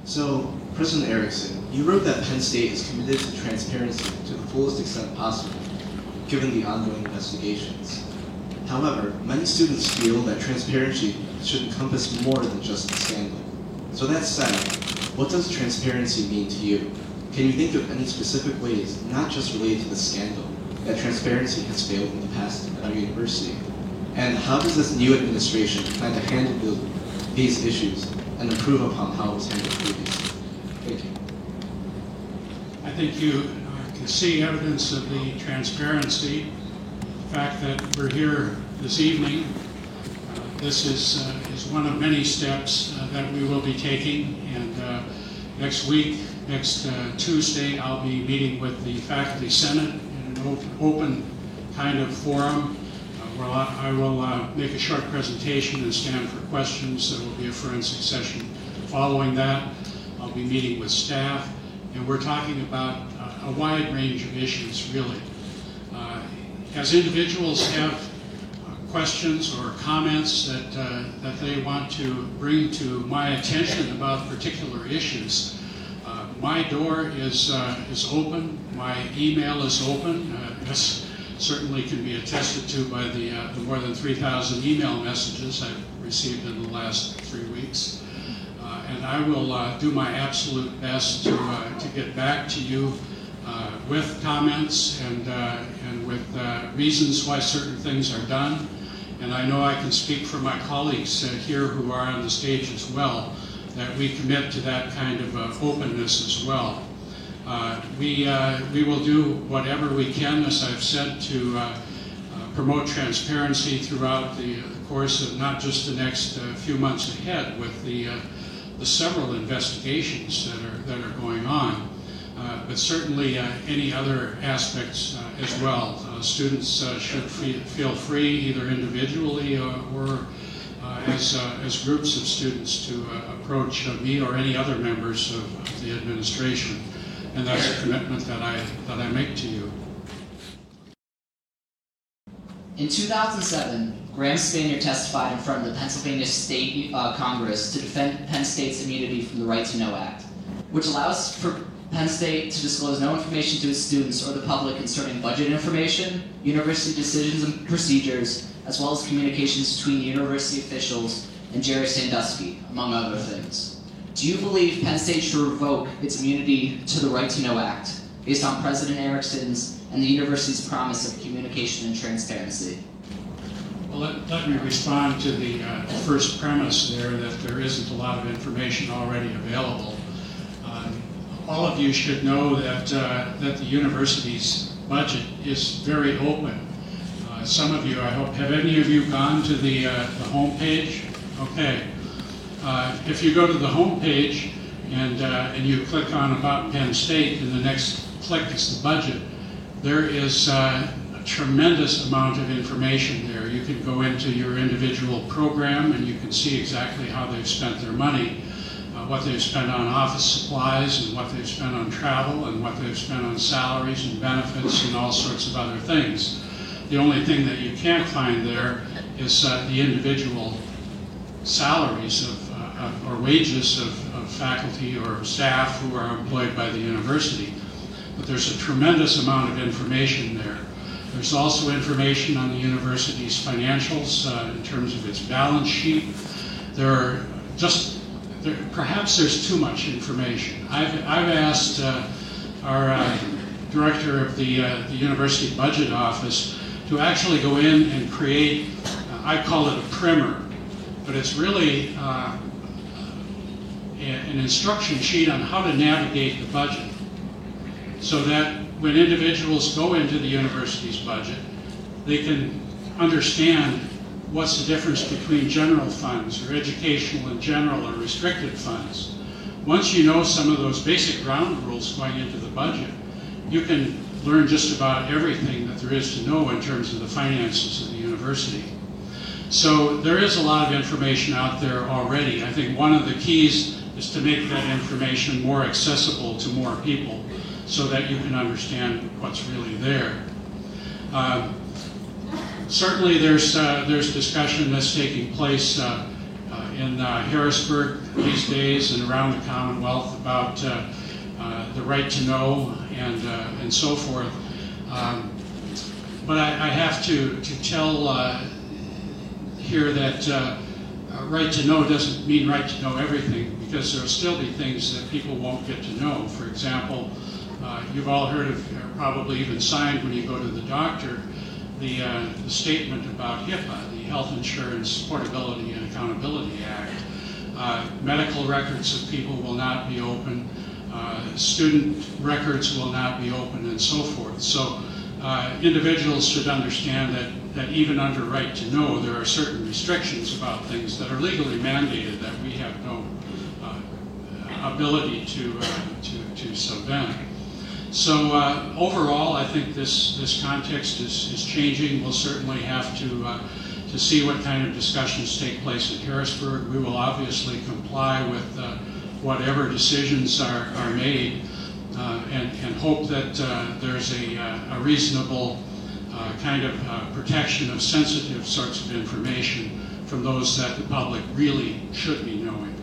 So, President Erickson, you wrote that Penn State is committed to transparency to the fullest extent possible, given the ongoing investigations. However, many students feel that transparency should encompass more than just the scandal. So that said, what does transparency mean to you? Can you think of any specific ways, not just related to the scandal, that transparency has failed in the past at our university? And how does this new administration plan to handle these issues and improve upon how it was handled previously? Thank you. I think you can see evidence of the transparency. The fact that we're here this evening, this is one of many steps that we will be taking. And next week, next Tuesday, I'll be meeting with the Faculty Senate in an open kind of forum where I will make a short presentation and stand for questions. There will be a forensic session following that. I'll be meeting with staff, and we're talking about a wide range of issues, really. As individuals have questions or comments that they want to bring to my attention about particular issues, my door is open. My email is open. This certainly can be attested to by the more than 3,000 email messages I've received in the last 3 weeks. And I will do my absolute best to get back to you with comments and with reasons why certain things are done. And I know I can speak for my colleagues here who are on the stage as well, that we commit to that kind of openness as well. We will do whatever we can, as I've said, to promote transparency throughout the course of not just the next few months ahead with the several investigations that are going on, but certainly any other aspects as well. Students should feel free, either individually or as groups of students, to approach me or any other members of the administration. And that's a commitment that I make to you. In 2007, Graham Spanier testified in front of the Pennsylvania State Congress to defend Penn State's immunity from the Right to Know Act, which allows for Penn State to disclose no information to its students or the public concerning budget information, university decisions and procedures, as well as communications between university officials and Jerry Sandusky, among other things. Do you believe Penn State should revoke its immunity to the Right to Know Act based on President Erickson's and the university's promise of communication and transparency? Well, let me respond to the first premise there, that there isn't a lot of information already available. All of you should know that the university's budget is very open. Some of you, I hope, have any of you gone to the home page? Okay. If you go to the home page and you click on About Penn State, and the next click is the budget, there is a tremendous amount of information there. You can go into your individual program and you can see exactly how they've spent their money, what they've spent on office supplies and what they've spent on travel and what they've spent on salaries and benefits and all sorts of other things. The only thing that you can't find there is the individual salaries or wages of faculty or staff who are employed by the university. But there's a tremendous amount of information there. There's also information on the university's financials in terms of its balance sheet. Perhaps there's too much information. I've asked our director of the University Budget Office to actually go in and create, I call it a primer, but it's really an instruction sheet on how to navigate the budget, so that when individuals go into the university's budget, they can understand what's the difference between general funds or educational in general or restricted funds. Once you know some of those basic ground rules going into the budget, you can learn just about everything that there is to know in terms of the finances of the university. So there is a lot of information out there already. I think one of the keys is to make that information more accessible to more people so that you can understand what's really there. Certainly there's discussion that's taking place in Harrisburg these days and around the Commonwealth about the right to know and so forth. But I have to tell here that right to know doesn't mean right to know everything, because there will still be things that people won't get to know. For example, you've all heard of, or probably even signed when you go to the doctor, the statement about HIPAA, the Health Insurance Portability and Accountability Act. Medical records of people will not be open, student records will not be open, and so forth. So individuals should understand that even under right to know, there are certain restrictions about things that are legally mandated that we have no ability to subvent. So overall, I think this context is changing. We'll certainly have to see what kind of discussions take place in Harrisburg. We will obviously comply with whatever decisions are made, and hope that there's a reasonable kind of protection of sensitive sorts of information from those that the public really should be knowing.